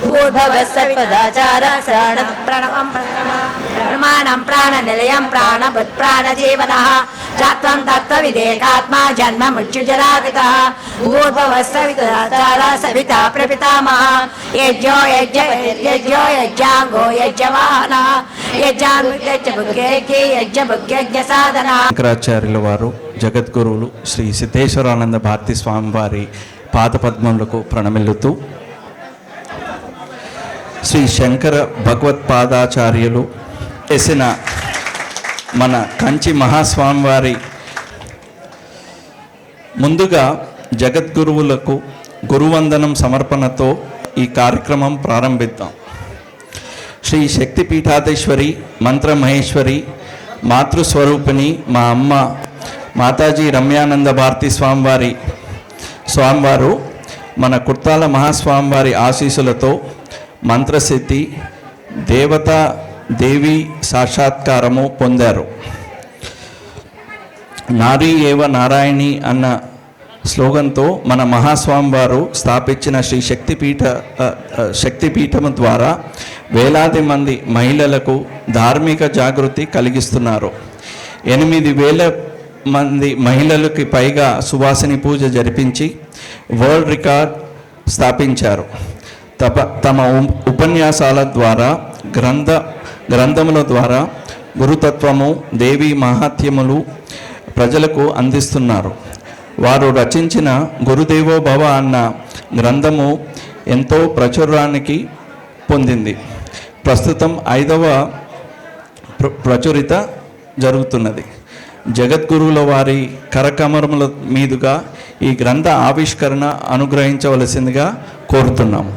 भूर्भुवस्सवितदाचार शरणं प्रणवं प्रमाणं प्राणनिलयं प्राणभूत् प्राणजीवनः चात्वं तत्त्वविदेकात्मा जन्म मृत्युजरागतः भूर्भुवस्सवितदाचार सविता प्रपितामहः यज्ञो यज्ञांगो यज्ञवाहनः यज्ञान्मुख्यज्ञ यज्ञ साधना। శంకరాచార్యుల వారు జగద్గురువులు శ్రీ సిద్ధేశ్వరానంద భారతీ స్వామి వారి పాదపద్మములకు ప్రణమిల్లుతూ శ్రీ శంకర భగవత్పాదాచార్యులు చేసిన మన కంచి మహాస్వామి వారి ముందుగా జగద్గురువులకు గురువందనం సమర్పణతో ఈ కార్యక్రమం ప్రారంభిద్దాం. శ్రీ శక్తిపీఠాధీశ్వరి మంత్రమహేశ్వరి మాతృస్వరూపిణి మా అమ్మ మాతాజీ రమ్యానంద భారతీ స్వామివారు మన కుర్తాల మహాస్వామివారి ఆశీస్సులతో మంత్రసిద్ధి దేవి సాక్షాత్కారము పొందారు. నారీ ఏవ నారాయణి అన్న స్లోగన్తో మన మహాస్వామివారు స్థాపించిన శ్రీ శక్తిపీఠము ద్వారా వేలాది మంది మహిళలకు ధార్మిక జాగృతి కలిగిస్తున్నారు. 8,000 మంది మహిళలకి పైగా సువాసిని పూజ జరిపించి వరల్డ్ రికార్డ్ స్థాపించారు. తమ ఉపన్యాసాల ద్వారా గ్రంథముల ద్వారా గురుతత్వము దేవి మహాత్మ్యములు ప్రజలకు అందిస్తున్నారు. వారు రచించిన గురుదేవో భవ అన్న గ్రంథము ఎంతో ప్రచురానికి పొందింది. ప్రస్తుతం 5వ ప్రచురిత జరుగుతున్నది. జగద్గురువుల వారి కరకమరముల మీదుగా ఈ గ్రంథ ఆవిష్కరణ అనుగ్రహించవలసిందిగా కోరుతున్నాము.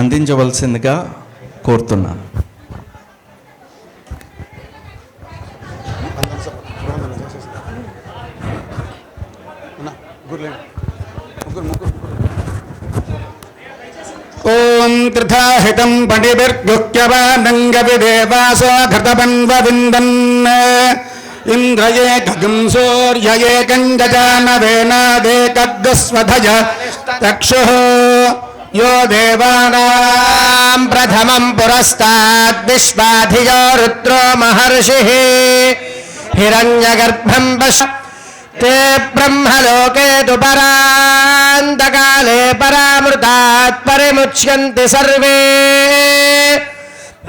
అందించవలసిందిగా కోరుతున్నాను. ఓం త్రిధాహితం పణిభిర్గుహ్యవానంగవిదేవాసో ఘృతపన్వవిందన్ ఇంద్రయే గగం సూర్యయే గంగజానవేనాదేకద్వస్వధయ చక్షుః यो देवानां प्रथमं पुरस्ताद् विश्वाधियो रुद्रो महर्षिः हिरण्यगर्भं ते ब्रह्मलोके तु परान्तकाले परामृतात् परिमुच्यन्ति सर्वे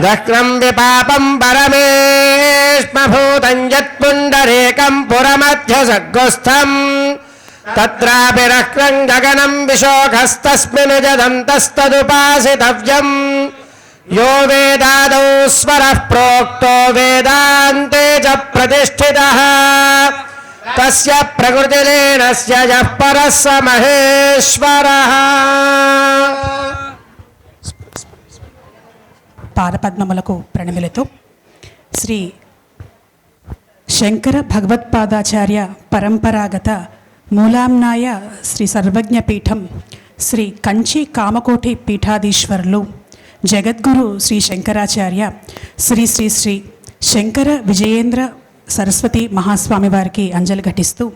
दक्ष्णं विपापं परमेष्मभूतं यत्पुण्डरीकं पुरमध्यसर्गस्थम् तत्रापि रक्तं गगनं विशोकस्तस्मिन् जदन्तस्तदुपासितव्यम् यो वेदादौ स्वरः प्रोक्तो वेदान्ते च प्रतिष्ठितः तस्य प्रकृतिलीनस्य यः परः स महेश्वरः. పాదపద్మములకు ప్రణమిలతో శ్రీ శంకర భగవత్పాదాచార్య పరంపరాగత మూలాంనాయ శ్రీ సర్వజ్ఞ పీఠం శ్రీ కంచి కామకోటి పీఠాధీశ్వరులు జగద్గురు శ్రీ శంకరాచార్య శ్రీ శ్రీ శ్రీ శంకర విజయేంద్ర సరస్వతి మహాస్వామి వారికి అంజలి ఘటిస్తూ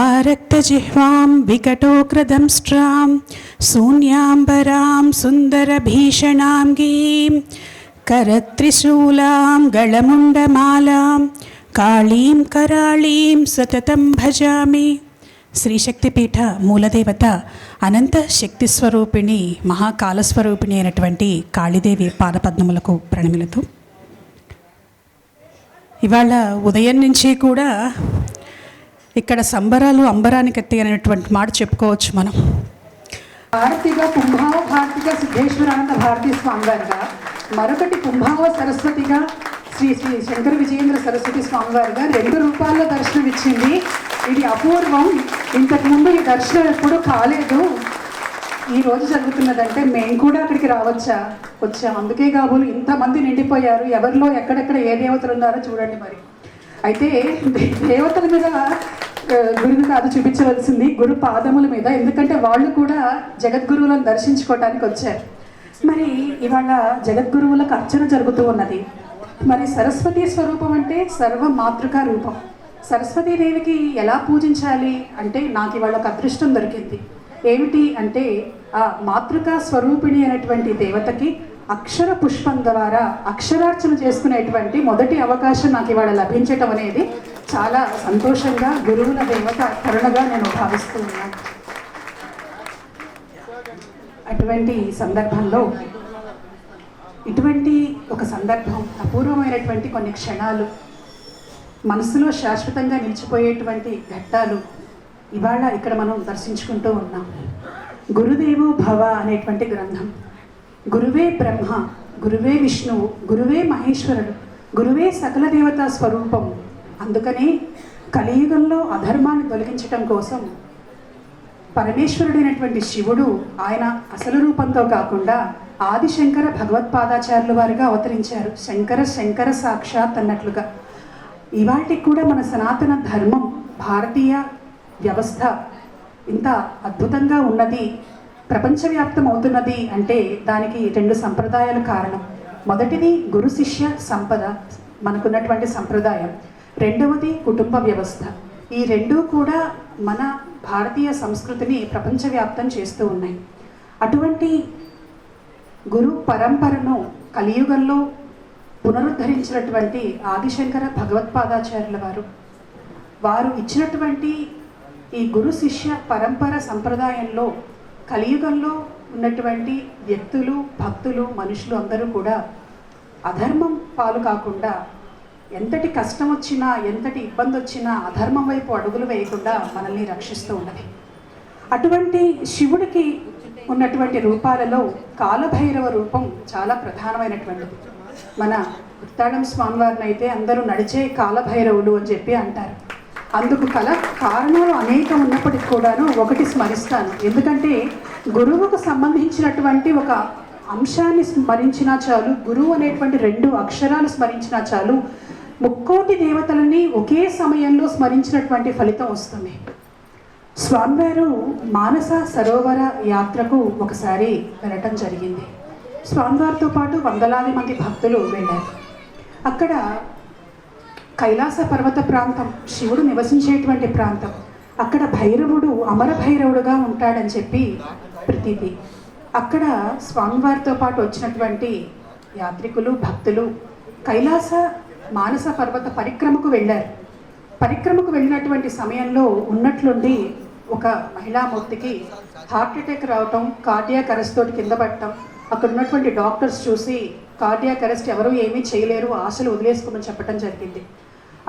ఆరక్తజిహ్వాం వికటోక్రదంష్ట్రాం శూన్యాంబరాం సుందరభీషణాం గీం కరత్రిశూలాం గళముండమాలాం కాళీం కరాళీం సతతం భజామి. శ్రీశక్తిపీఠ మూలదేవత అనంత శక్తి స్వరూపిణి మహాకాలస్వరూపిణి అయినటువంటి కాళీదేవి పాదపద్మములకు ప్రణమిలుతూ ఇవాళ ఉదయం నుంచి కూడా ఇక్కడ సంబరాలు అంబరానికి ఎత్తి అనేటువంటి మాట చెప్పుకోవచ్చు మనం. భారతిగా కుంభావ భారతిగా సిద్ధేశ్వరానంద భారతీ స్వామివారిగా, మరొకటి కుంభావ సరస్వతిగా శ్రీ శ్రీ శంకర విజయేంద్ర సరస్వతి స్వామివారిగా 2 రూపాల్లో దర్శనం ఇచ్చింది. ఇది అపూర్వం. ఇంతకుముందు ఈ దర్శనం ఎప్పుడూ కాలేదు. ఈ రోజు జరుగుతున్నదంటే మేము కూడా అక్కడికి వచ్చాం. అందుకే కాబోలు ఇంతమంది నిండిపోయారు. ఎవరిలో ఎక్కడెక్కడ ఏ దేవతలు ఉన్నారో చూడండి. మరి అయితే దేవతల మీద గురువు కాదు చూపించవలసింది, గురు పాదముల మీద. ఎందుకంటే వాళ్ళు కూడా జగద్గురువులను దర్శించుకోవడానికి వచ్చారు. మరి ఇవాళ జగద్గురువులకు అర్చన జరుగుతూ ఉన్నది. మరి సరస్వతి స్వరూపం అంటే సర్వ మాతృకా రూపం. సరస్వతీదేవికి ఎలా పూజించాలి అంటే నాకు ఇవాళ ఒక అదృష్టం దొరికింది. ఏమిటి అంటే ఆ మాతృకా స్వరూపిణి అనేటువంటి దేవతకి అక్షర పుష్పం ద్వారా అక్షరార్చన చేసుకునేటువంటి మొదటి అవకాశం నాకు ఇవాళ లభించటం అనేది చాలా సంతోషంగా, గురువుల దేవత కరుణగా నేను భావిస్తూ ఉన్నాను. అటువంటి సందర్భంలో ఇటువంటి ఒక సందర్భం, అపూర్వమైనటువంటి కొన్ని క్షణాలు, మనసులో శాశ్వతంగా నిలిచిపోయేటువంటి ఘట్టాలు ఇవాళ ఇక్కడ మనం దర్శించుకుంటూ ఉన్నాం. గురుదేవో భవ అనేటువంటి గ్రంథం. గురువే బ్రహ్మ, గురువే విష్ణువు, గురువే మహేశ్వరుడు, గురువే సకల దేవతా స్వరూపం. అందుకనే కలియుగంలో అధర్మాన్ని తొలగించటం కోసం పరమేశ్వరుడైనటువంటి శివుడు ఆయన అసలు రూపంతో కాకుండా ఆదిశంకర భగవత్పాదాచార్యుల వారిగా అవతరించారు. శంకర సాక్షాత్ అన్నట్లుగా ఇవాటికి కూడా మన సనాతన ధర్మం, భారతీయ వ్యవస్థ ఇంత అద్భుతంగా ఉన్నది, ప్రపంచవ్యాప్తం అవుతున్నది అంటే దానికి 2 సంప్రదాయాలు కారణం. మొదటిది గురు శిష్య సంపద, మనకున్నటువంటి సంప్రదాయం. రెండవది కుటుంబ వ్యవస్థ. ఈ 2 కూడా మన భారతీయ సంస్కృతిని ప్రపంచవ్యాప్తం చేస్తూ ఉన్నాయి. అటువంటి గురు పరంపరను కలియుగంలో పునరుద్ధరించినటువంటి ఆదిశంకర భగవత్పాదాచార్యుల వారు ఇచ్చినటువంటి ఈ గురు శిష్య పరంపర సంప్రదాయంలో కలియుగంలో ఉన్నటువంటి వ్యక్తులు, భక్తులు, మనుషులు అందరూ కూడా అధర్మం పాలు కాకుండా, ఎంతటి కష్టం వచ్చినా, ఎంతటి ఇబ్బంది వచ్చినా అధర్మం వైపు అడుగులు వేయకుండా మనల్ని రక్షిస్తూ ఉన్నది. అటువంటి శివుడికి ఉన్నటువంటి రూపాలలో కాలభైరవ రూపం చాలా ప్రధానమైనటువంటిది. మన ఉత్తాడం స్వామివారిని అయితే అందరూ నడిచే కాలభైరవులు అని చెప్పి అంటారు. అందుకు కారణాలు అనేకం ఉన్నప్పటికీ కూడాను ఒకటి స్మరిస్తాను. ఎందుకంటే గురువుకు సంబంధించినటువంటి ఒక అంశాన్ని స్మరించినా చాలు, గురువు అనేటువంటి 2 అక్షరాలు స్మరించినా చాలు, 3 కోటి దేవతలని ఒకే సమయంలో స్మరించినటువంటి ఫలితం వస్తుంది. స్వామివారు మానస సరోవర యాత్రకు ఒకసారి వెళ్ళటం జరిగింది. స్వామివారితో పాటు వందలాది మంది భక్తులు వెళ్ళారు. అక్కడ కైలాస పర్వత ప్రాంతం, శివుడు నివసించేటువంటి ప్రాంతం. అక్కడ భైరవుడు అమర భైరవుడుగా ఉంటాడని చెప్పి ప్రతీతి. అక్కడ స్వామివారితో పాటు వచ్చినటువంటి యాత్రికులు, భక్తులు కైలాస మానస పర్వత పరిక్రమకు వెళ్ళారు. పరిక్రమకు వెళ్ళినటువంటి సమయంలో ఉన్నట్లుండి ఒక మహిళామూర్తికి హార్ట్ అటాక్ రావటం, కార్డియాక్ అరెస్ట్ తోటి కింద పడటం. అక్కడ ఉన్నటువంటి డాక్టర్స్ చూసి కార్డియాక్ అరెస్ట్ ఎవరూ ఏమీ చేయలేరు, ఆశలు వదిలేసుకోమని చెప్పడం జరిగింది.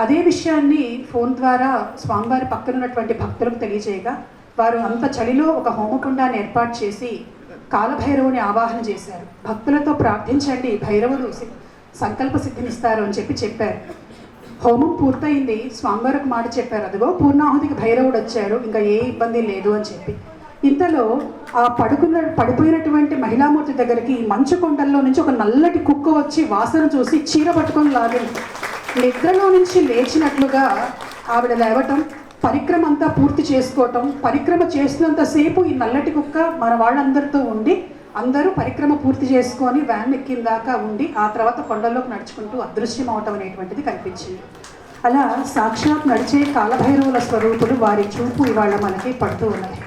అదే విషయాన్ని ఫోన్ ద్వారా స్వామివారి పక్కన ఉన్నటువంటి భక్తులకు తెలియజేయగా వారు అంత చలిలో ఒక హోమకుండాన్ని ఏర్పాటు చేసి కాలభైరవుని ఆవాహన చేశారు. భక్తులతో ప్రార్థించండి, భైరవుడు సంకల్ప సిద్ధినిస్తారు అని చెప్పారు. హోమం పూర్తయింది. స్వామివారికి మాట చెప్పారు, అదిగో పూర్ణాహుతికి భైరవుడు వచ్చారు, ఇంకా ఏ ఇబ్బంది లేదు అని చెప్పి. ఇంతలో ఆ పడిపోయినటువంటి మహిళామూర్తి దగ్గరికి మంచు కొండల్లో నుంచి ఒక నల్లటి కుక్క వచ్చి వాసన చూసి చీర పట్టుకొని లాగింది. నిద్రలో నుంచి లేచినట్లుగా ఆవిడ లేవటం, పరిక్రమ అంతా పూర్తి చేసుకోవటం, పరిక్రమ చేసినంతసేపు ఈ నల్లటి కుక్క మన వాళ్ళందరితో ఉండి అందరూ పరిక్రమ పూర్తి చేసుకొని వ్యాన్ ఎక్కిన దాకా ఉండి ఆ తర్వాత కొండల్లోకి నడుచుకుంటూ అదృశ్యం అవటం అనేటువంటిది కనిపించింది. అలా సాక్షాత్ నడిచే కాలభైరవుల స్వరూపులు వారి చూపు ఇవాళ మనకి పడుతూ ఉన్నది.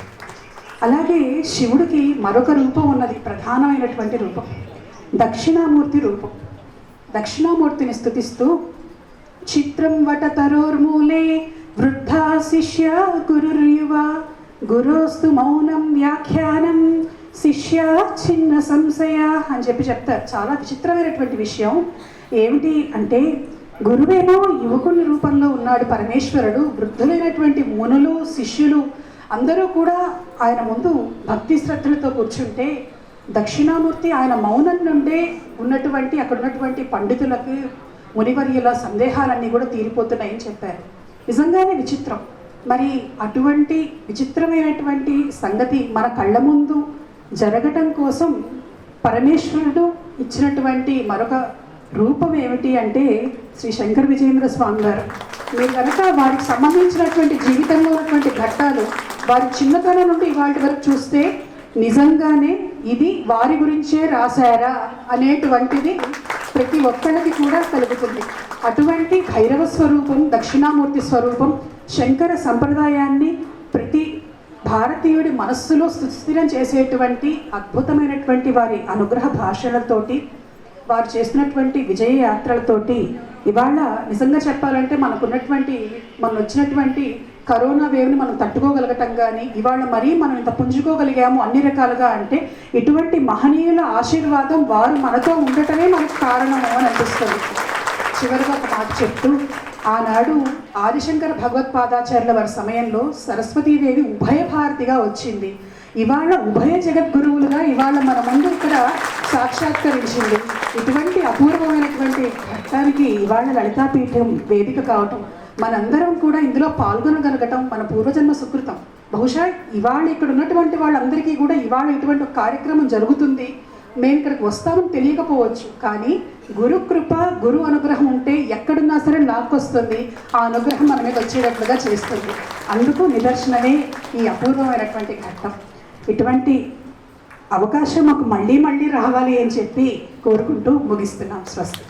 అలాగే శివుడికి మరొక రూపం ఉన్నది, ప్రధానమైనటువంటి రూపం దక్షిణామూర్తి రూపం. దక్షిణామూర్తిని స్తుతిస్తూ చిత్రం వటతరోర్మూలే వృద్ధా శిష్య గురుర్యువ గురోస్తు మౌనం వ్యాఖ్యానం శిష్య చిన్న సంశయ అని చెప్తారు. చాలా విచిత్రమైనటువంటి విషయం ఏమిటి అంటే, గురువేమో యువకుని రూపంలో ఉన్నాడు పరమేశ్వరుడు, వృద్ధులైనటువంటి మునులు శిష్యులు అందరూ కూడా ఆయన ముందు భక్తి శ్రద్ధలతో కూర్చుంటే దక్షిణామూర్తి ఆయన మౌనం నుండే ఉన్నటువంటి అక్కడ ఉన్నటువంటి పండితులకు మునివర్యుల సందేహాలన్నీ కూడా తీరిపోతున్నాయని చెప్పారు. నిజంగానే విచిత్రం. మరి అటువంటి విచిత్రమైనటువంటి సంగతి మన కళ్ళ ముందు జరగటం కోసం పరమేశ్వరుడు ఇచ్చినటువంటి మరొక రూపం ఏమిటి అంటే శ్రీ శంకర విజయేంద్ర స్వామి గారు. మీరు కనుక వారికి సంబంధించినటువంటి జీవితంలో ఉన్నటువంటి ఘట్టాలు వారి చిన్నతనం నుండి ఇవాళ వరకు చూస్తే నిజంగానే ఇది వారి గురించే రాశారా అనేటువంటిది ప్రతి ఒక్కళ్ళకి కూడా కలుగుతుంది. అటువంటి భైరవ స్వరూపం, దక్షిణామూర్తి స్వరూపం శంకర సంప్రదాయాన్ని ప్రతి భారతీయుడి మనస్సులో సుస్థిరం చేసేటువంటి అద్భుతమైనటువంటి వారి అనుగ్రహ భాషలతోటి వారు చేసినటువంటి విజయ యాత్రలతోటి ఇవాళ నిజంగా చెప్పాలంటే మన వచ్చినటువంటి కరోనా వేవ్ని మనం తట్టుకోగలగటం కానీ ఇవాళ మరీ మనం ఇంత పుంజుకోగలిగాము అన్ని రకాలుగా అంటే ఇటువంటి మహనీయుల ఆశీర్వాదం వారు మనతో ఉండటమే మనకు కారణము అని అనిపిస్తుంది. చివరిగా ఒక మాట చెప్తూ, ఆనాడు ఆదిశంకర భగవత్పాదాచార్యుల వారి సమయంలో సరస్వతీదేవి ఉభయ భారతిగా వచ్చింది. ఇవాళ ఉభయ జగద్గురువులుగా ఇవాళ మన ముందు ఇక్కడ సాక్షాత్కరించింది. ఇటువంటి అపూర్వమైనటువంటి ఘట్టానికి ఇవాళ లలితాపీఠం వేదిక కావటం, మనందరం కూడా ఇందులో పాల్గొనగలగటం మన పూర్వజన్మ సుకృతం. బహుశా ఇవాళ ఇక్కడ ఉన్నటువంటి వాళ్ళందరికీ కూడా ఇవాళ ఇటువంటి ఒక కార్యక్రమం జరుగుతుంది, మేము ఇక్కడికి వస్తామని తెలియకపోవచ్చు. కానీ గురు కృప, గురు అనుగ్రహం ఉంటే ఎక్కడున్నా సరే లాక్కొస్తుంది, ఆ అనుగ్రహం మన మీద వచ్చేటట్లుగా చేస్తుంది. అందుకు నిదర్శనమే ఈ అపూర్వమైనటువంటి ఘట్టం. ఇటువంటి అవకాశం మాకు మళ్ళీ మళ్ళీ రావాలి అని చెప్పి కోరుకుంటూ ముగిస్తున్నాం. స్వస్తి.